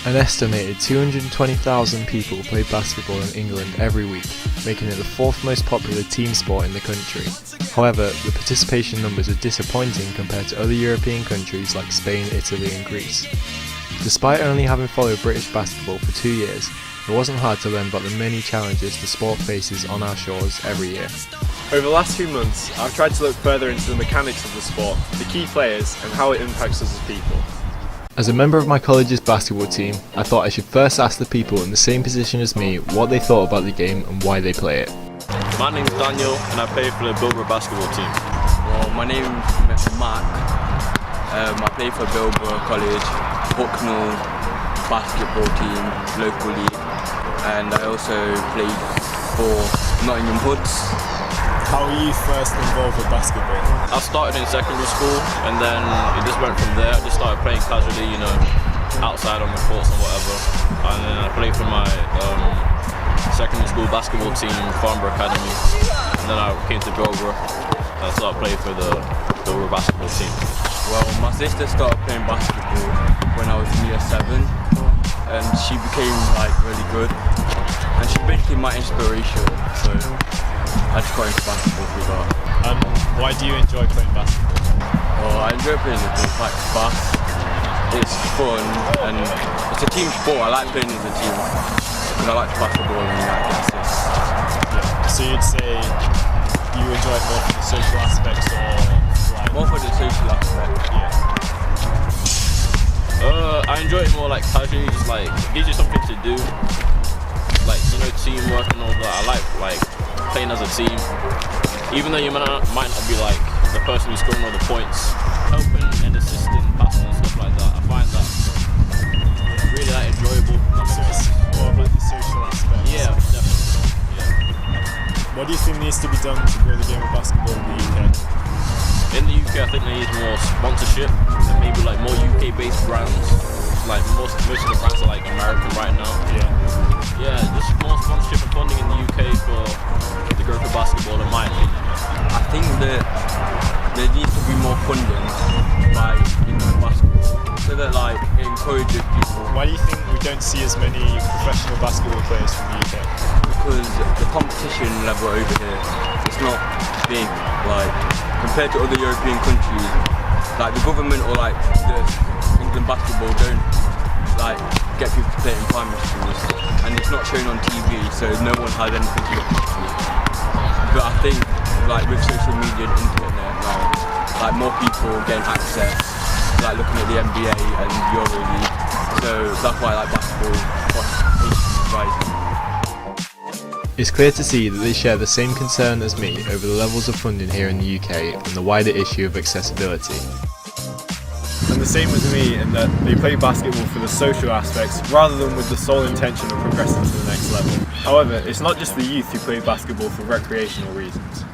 An estimated 220,000 people play basketball in England every week, making it the fourth most popular team sport in the country. However, the participation numbers are disappointing compared to other European countries like Spain, Italy and Greece. Despite only having followed British basketball for 2 years, it wasn't hard to learn about the many challenges the sport faces on our shores every year. Over the last few months, I've tried to look further into the mechanics of the sport, the key players and how it impacts us as people. As a member of my college's basketball team, I thought I should first ask the people in the same position as me what they thought about the game and why they play it. My name's Daniel and I play for the Bilbao basketball team. Well, my name's Mark. I play for Bilbao College, Hucknall basketball team locally, and I also played for Nottingham Hoods. How were you first involved with basketball? I started in secondary school and then it just went from there. I just started playing casually, outside on the courts and whatever. And then I played for my secondary school basketball team, Farnborough Academy. And then I came to Bilbao and I started playing for the Bilbao basketball team. Well, my sister started playing basketball when I was in year 7 and she became really good. And she's basically my inspiration, so I just got into basketball through that. And why do you enjoy playing basketball? Well, I enjoy playing it, it's fast, it's fun, and it's a team sport. I like playing as a team, because I like to pass the ball and get assists. Yeah. So you'd say you enjoy it more for the social aspects or more for the social aspect? Yeah. I enjoy it more casually, just it gives you something to do. Teamwork and all that. I like playing as a team. Even though you might not be the person who's scoring all the points, helping and assisting, passing and stuff like that. I find that really enjoyable. So it's more about the social aspect. Yeah, definitely. Yeah. What do you think needs to be done to grow the game of basketball in the UK? In the UK, I think there needs more sponsorship and maybe more UK-based brands. Most of the brands are American right now. Yeah, just more sponsorship and funding in the UK for the growth of basketball, in my opinion. I think that there needs to be more funding by basketball, so that it encourages people. Why do you think we don't see as many professional basketball players from the UK? Because the competition level over here is not big, compared to other European countries. The government or the England basketball don't get people to play it in primary schools, and it's not shown on TV, so no one has anything to look to. But I think with social media and internet now, more people getting access to looking at the NBA and Euro League, so that's why basketball is rising. It's clear to see that they share the same concern as me over the levels of funding here in the UK and the wider issue of accessibility. And the same with me in that they play basketball for the social aspects rather than with the sole intention of progressing to the next level. However, it's not just the youth who play basketball for recreational reasons.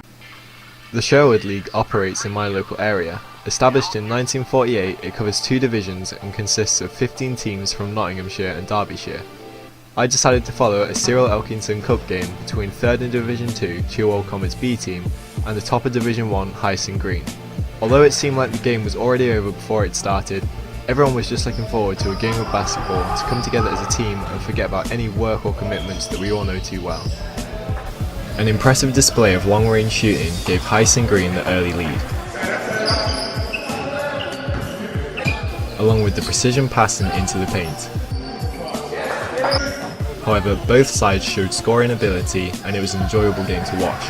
The Sherwood League operates in my local area. Established in 1948, it covers 2 divisions and consists of 15 teams from Nottinghamshire and Derbyshire. I decided to follow a Cyril Elkington Cup game between 3rd in Division 2 Chilwell Comets B team and the top of Division 1 Hyacinth Green. Although it seemed like the game was already over before it started, everyone was just looking forward to a game of basketball to come together as a team and forget about any work or commitments that we all know too well. An impressive display of long-range shooting gave Hyacinth Green the early lead, along with the precision passing into the paint. However, both sides showed scoring ability and it was an enjoyable game to watch.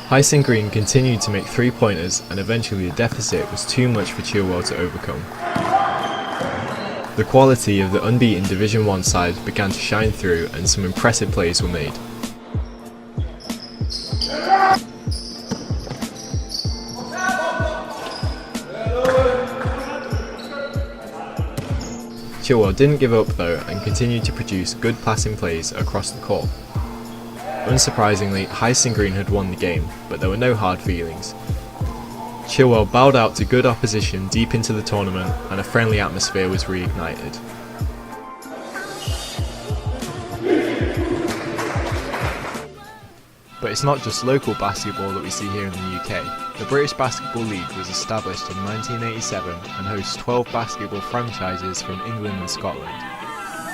Hyacinth Green continued to make 3-pointers and eventually the deficit was too much for Chilwell to overcome. The quality of the unbeaten Division 1 side began to shine through and some impressive plays were made. Chilwell didn't give up though and continued to produce good passing plays across the court. Unsurprisingly, Hyacinth Green had won the game, but there were no hard feelings. Chilwell bowed out to good opposition deep into the tournament and a friendly atmosphere was reignited. But it's not just local basketball that we see here in the UK. The British Basketball League was established in 1987 and hosts 12 basketball franchises from England and Scotland.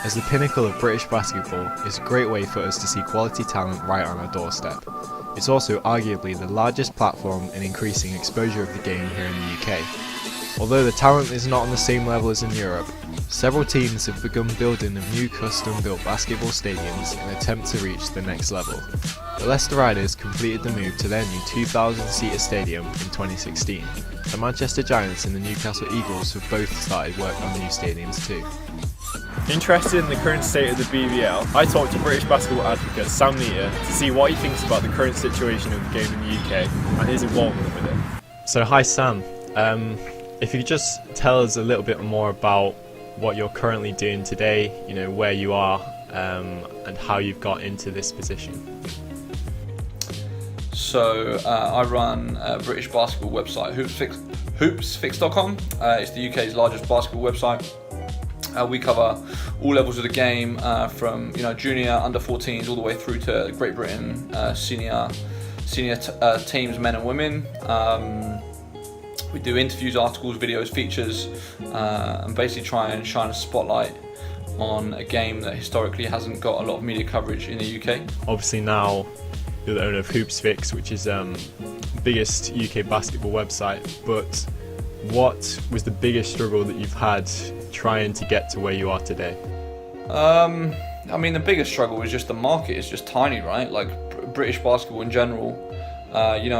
As the pinnacle of British basketball, it's a great way for us to see quality talent right on our doorstep. It's also arguably the largest platform in increasing exposure of the game here in the UK. Although the talent is not on the same level as in Europe, several teams have begun building of new custom-built basketball stadiums in an attempt to reach the next level. The Leicester Riders completed the move to their new 2,000-seater stadium in 2016. The Manchester Giants and the Newcastle Eagles have both started work on new stadiums too. Interested in the current state of the BBL, I talked to British basketball advocate Sam Neater to see what he thinks about the current situation of the game in the UK and his involvement with it. So hi Sam, if you could just tell us a little bit more about what you're currently doing today, you know, where you are and how you've got into this position. So I run a British basketball website, hoopsfix.com. It's the UK's largest basketball website. We cover all levels of the game, from junior, under 14s, all the way through to Great Britain, senior teams, men and women. We do interviews, articles, videos, features, and basically try and shine a spotlight on a game that historically hasn't got a lot of media coverage in the UK. Obviously now you're the owner of HoopsFix, which is biggest UK basketball website, but what was the biggest struggle that you've had trying to get to where you are today? I mean, the biggest struggle is just the market is just tiny, right? Like British basketball in general,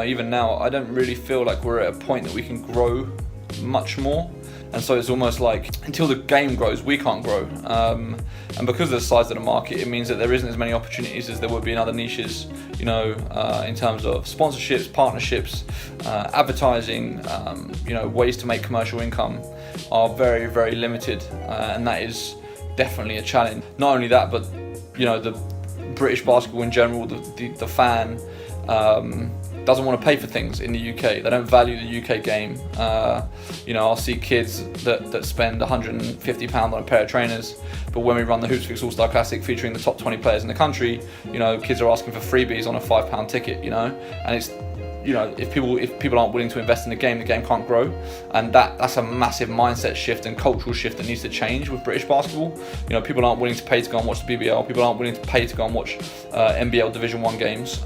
even now, I don't really feel like we're at a point that we can grow much more. And so it's almost like until the game grows, we can't grow. And because of the size of the market, it means that there isn't as many opportunities as there would be in other niches, in terms of sponsorships, partnerships, advertising, ways to make commercial income are very, very limited. And that is definitely a challenge. Not only that, but, the British basketball in general, the fan, doesn't want to pay for things in the UK. They don't value the UK game. I'll see kids that spend £150 on a pair of trainers, but when we run the HoopsFix All-Star Classic featuring the top 20 players in the country, kids are asking for freebies on a £5 ticket, and it's, if people aren't willing to invest in the game can't grow, and that's a massive mindset shift and cultural shift that needs to change with British basketball. People aren't willing to pay to go and watch the BBL. People aren't willing to pay to go and watch NBL Division 1 games.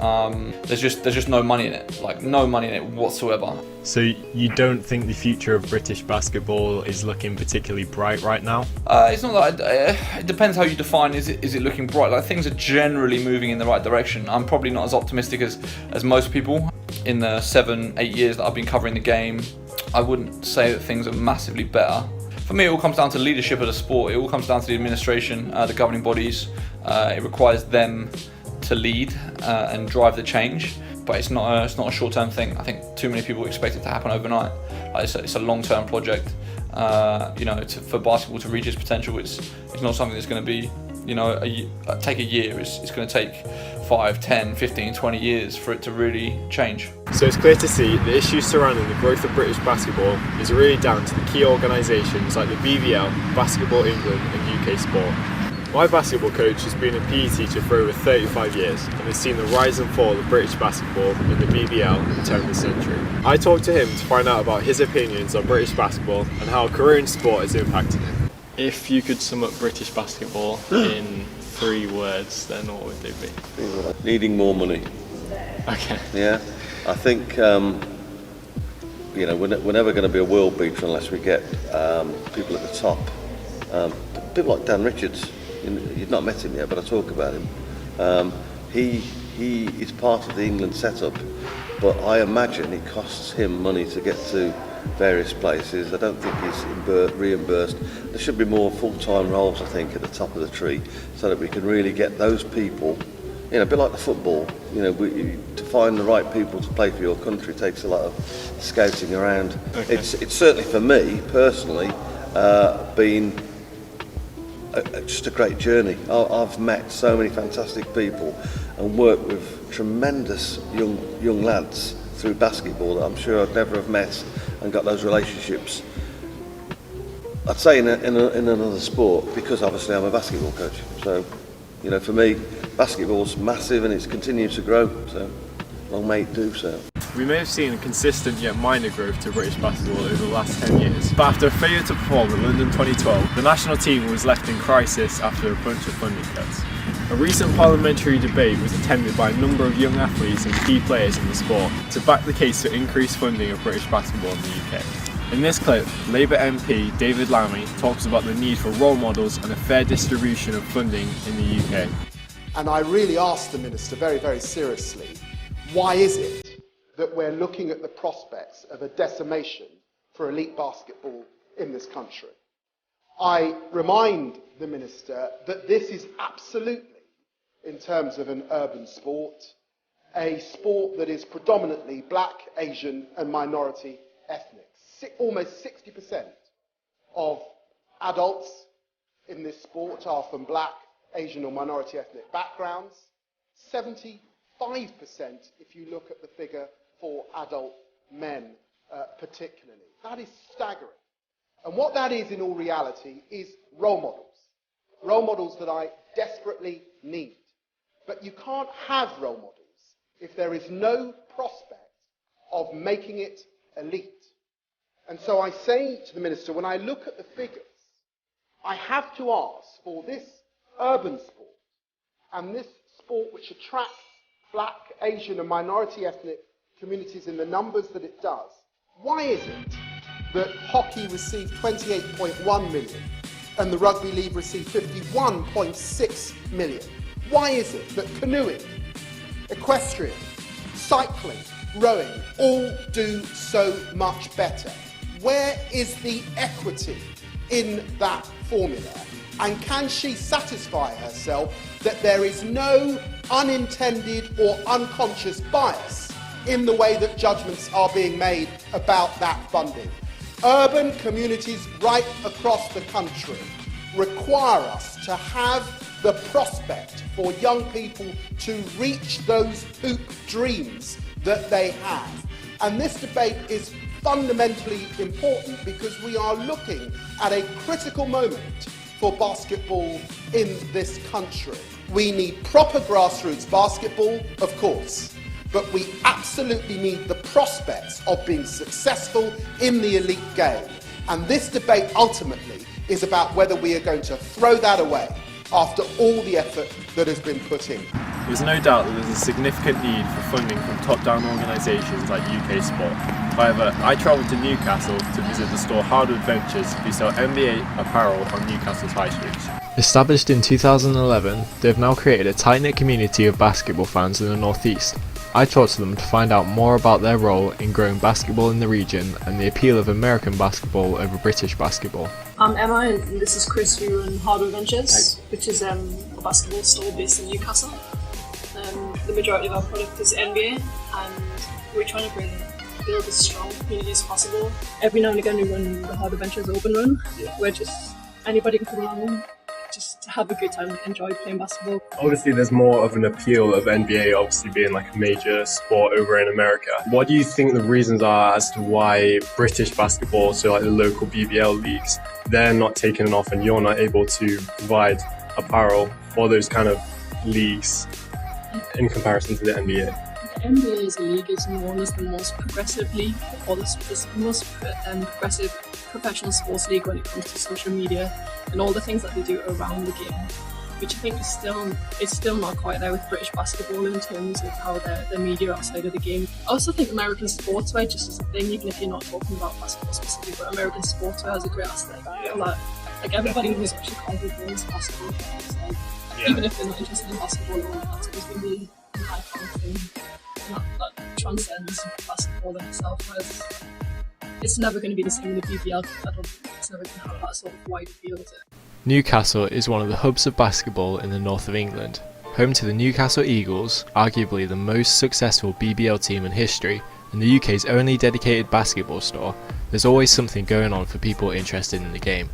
There's just no money in it, like no money in it whatsoever. So you don't think the future of British basketball is looking particularly bright right now? It's not that. It depends how you define. Is it looking bright? Like, things are generally moving in the right direction. I'm probably not as optimistic as most people. In the 7-8 years that I've been covering the game, I wouldn't say that things are massively better. For me, it all comes down to leadership of the sport. It all comes down to the administration, the governing bodies. It requires them to lead and drive the change. But it's not a short-term thing. I think too many people expect it to happen overnight. It's a long-term project. For basketball to reach its potential, it's not something that's going to be, take a year. It's going to take 5, 10, 15, 20 years for it to really change. So it's clear to see the issues surrounding the growth of British basketball is really down to the key organisations like the BBL, Basketball England and UK Sport. My basketball coach has been a PE teacher for over 35 years and has seen the rise and fall of British basketball in the BBL in the turn of the century. I talked to him to find out about his opinions on British basketball and how a career in sport has impacted him. If you could sum up British basketball in 3 words, then what would they be? Needing more money. Okay. Yeah, I think we're never going to be a world beater unless we get people at the top. People like Dan Richards. You've not met him yet, but I talk about him. He is part of the England setup, but I imagine it costs him money to get to various places. I don't think he's reimbursed. There should be more full-time roles, I think, at the top of the tree, so that we can really get those people. A bit like the football. To find the right people to play for your country takes a lot of scouting around. Okay. It's certainly for me personally been just a great journey. I've met so many fantastic people and worked with tremendous young lads through basketball that I'm sure I'd never have met and got those relationships. I'd say in another sport, because obviously I'm a basketball coach. So You know, for me, basketball's massive and it's continuing to grow, so long may it do so. We may have seen a consistent yet minor growth to British basketball over the last 10 years, but after a failure to perform at London 2012, the national team was left in crisis after a bunch of funding cuts. A recent parliamentary debate was attended by a number of young athletes and key players in the sport to back the case for increased funding of British basketball in the UK. In this clip, Labour MP David Lammy talks about the need for role models and a fair distribution of funding in the UK. And I really asked the Minister very, very seriously, why is it that we're looking at the prospects of a decimation for elite basketball in this country? I remind the Minister that this is absolutely, in terms of an urban sport, a sport that is predominantly black, Asian and minority ethnic. Almost 60% of adults in this sport are from black, Asian or minority ethnic backgrounds. 75% if you look at the figure for adult men particularly. That is staggering. And what that is in all reality is role models. Role models that I desperately need. But you can't have role models if there is no prospect of making it elite. And so I say to the Minister, when I look at the figures, I have to ask for this urban sport and this sport which attracts black, Asian and minority ethnic communities in the numbers that it does, why is it that hockey received 28.1 million and the rugby league received 51.6 million? Why is it that canoeing, equestrian, cycling, rowing all do so much better? Where is the equity in that formula? And can she satisfy herself that there is no unintended or unconscious bias in the way that judgments are being made about that funding? Urban communities right across the country require us to have the prospect for young people to reach those hoop dreams that they have. And this debate is fundamentally important because we are looking at a critical moment for basketball in this country. We need proper grassroots basketball, of course, but we absolutely need the prospects of being successful in the elite game. And this debate ultimately is about whether we are going to throw that away after all the effort that has been put in. There's no doubt that there's a significant need for funding from top-down organisations like UK Sport. However, I travelled to Newcastle to visit the store Hardwood Ventures, who sell NBA apparel on Newcastle's high streets. Established in 2011, they have now created a tight-knit community of basketball fans in the northeast. I talked to them to find out more about their role in growing basketball in the region and the appeal of American basketball over British basketball. I'm Emma and this is Chris. We run Hardwood Ventures, which is a basketball store based in Newcastle. The majority of our product is NBA and we're trying to build as strong a community as possible. Every now and again we run the Hardwood Ventures Open Run, where just anybody can come along just to have a good time and enjoy playing basketball. Obviously there's more of an appeal of NBA obviously being like a major sport over in America. What do you think the reasons are as to why British basketball, so like the local BBL leagues, they're not taking off and you're not able to provide apparel for those kind of leagues in comparison to the NBA? The NBA as a league is known as the most progressive league, or the most progressive professional sports league when it comes to social media and all the things that they do around the game, which I think is still not quite there with British basketball in terms of how their media outside of the game. I also think American sportswear just as a thing, even if you're not talking about basketball specifically, but American sportswear has a great aesthetic. Like everybody who's actually comfortable in basketball, like, even if they're not interested in basketball, that's always going to be an iconic thing. That transcends basketball in itself, whereas it's never going to be the same in the BBL. I don't think it's never going to have that sort of wide appeal to it. Newcastle is one of the hubs of basketball in the north of England. Home to the Newcastle Eagles, arguably the most successful BBL team in history, and the UK's only dedicated basketball store, there's always something going on for people interested in the game.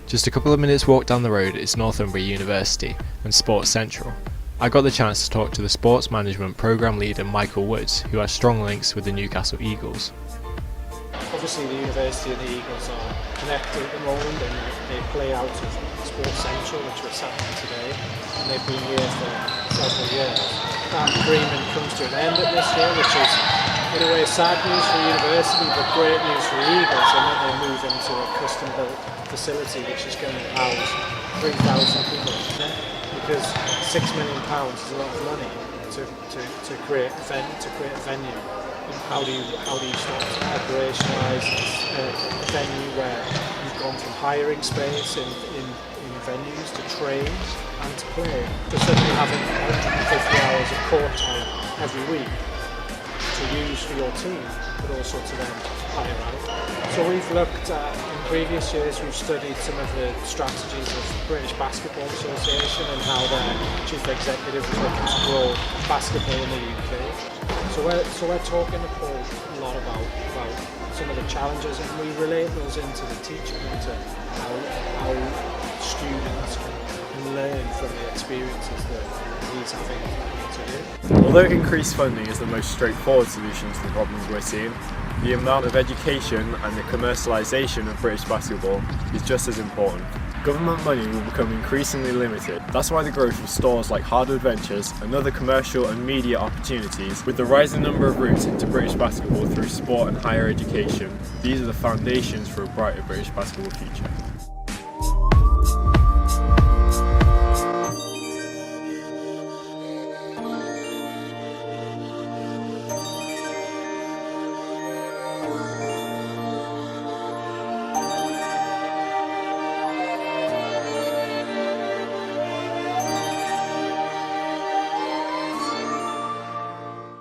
Just a couple of minutes walk down the road is Northumbria University and Sports Central. I got the chance to talk to the sports management programme leader Michael Woods, who has strong links with the Newcastle Eagles. obviously the university and the Eagles are connected at the moment, and they play out of Sports Central, which we're sat in today, and they've been here for several years. That agreement comes to an end at this year, which is in a way sad news for the university, but great news for the Eagles, and that they move into a custom-built facility which is going to house 3,000 people. Because £6 million is a lot of money to create a venue. And how do you start to operationalise a venue where you've gone from hiring space in venues to train and to play, to suddenly having 150 hours of court time every week to use for your team, but also to then hire out. So we've looked at, in previous years, we've studied some of the strategies of the British Basketball Association and how their chief executive is looking to grow basketball in the UK. So we're talking to Paul a lot about some of the challenges, and we relate those into the teaching, into how students can learn from the experiences that he's having to do. Although increased funding is the most straightforward solution to the problems we're seeing, the amount of education and the commercialisation of British basketball is just as important. Government money will become increasingly limited. That's why the growth of stores like Hard Adventures and other commercial and media opportunities, with the rising number of routes into British basketball through sport and higher education, these are the foundations for a brighter British basketball future.